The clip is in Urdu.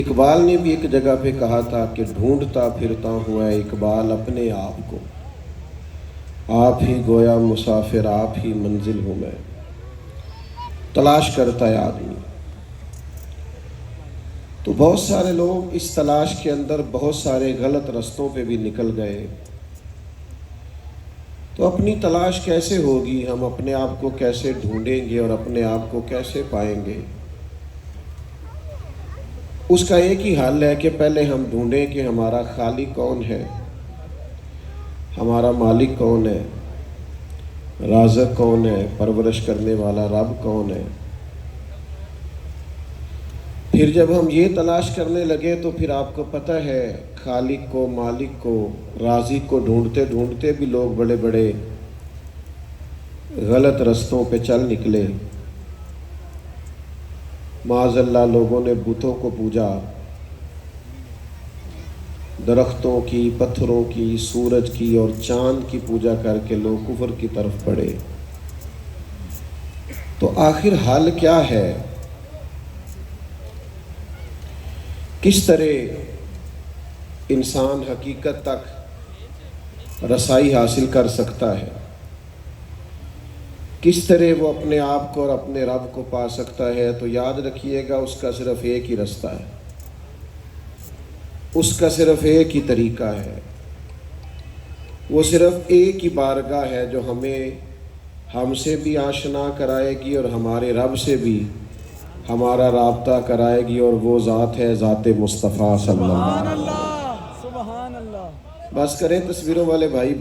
اقبال نے بھی ایک جگہ پہ کہا تھا کہ ڈھونڈتا پھرتا ہوا ہے اقبال اپنے آپ کو، آپ ہی گویا مسافر آپ ہی منزل ہوں میں، تلاش کرتا ہے آدمی۔ تو بہت سارے لوگ اس تلاش کے اندر بہت سارے غلط رستوں پہ بھی نکل گئے۔ تو اپنی تلاش کیسے ہوگی، ہم اپنے آپ کو کیسے ڈھونڈیں گے اور اپنے آپ کو کیسے پائیں گے؟ اس کا ایک ہی حل ہے کہ پہلے ہم ڈھونڈیں کہ ہمارا خالق کون ہے، ہمارا مالک کون ہے، رازق کون ہے، پرورش کرنے والا رب کون ہے۔ پھر جب ہم یہ تلاش کرنے لگے تو پھر آپ کو پتہ ہے خالق کو، مالک کو، رازق کو ڈھونڈتے ڈھونڈتے بھی لوگ بڑے بڑے غلط رستوں پہ چل نکلے۔ معاذ اللہ لوگوں نے بتوں کو پوجا، درختوں کی، پتھروں کی، سورج کی اور چاند کی پوجا کر کے لوگ کفر کی طرف بڑھے۔ تو آخر حل کیا ہے؟ کس طرح انسان حقیقت تک رسائی حاصل کر سکتا ہے؟ کس طرح وہ اپنے آپ کو اور اپنے رب کو پا سکتا ہے؟ تو یاد رکھیے گا اس کا صرف ایک ہی رستہ ہے، اس کا صرف ایک ہی طریقہ ہے، وہ صرف ایک ہی بارگاہ ہے جو ہم سے بھی آشنا کرائے گی اور ہمارے رب سے بھی ہمارا رابطہ کرائے گی، اور وہ ذات ہے ذات مصطفیٰ صلی اللہ علیہ وسلم۔ سبحان اللہ۔ بس کریں تصویروں والے بھائی۔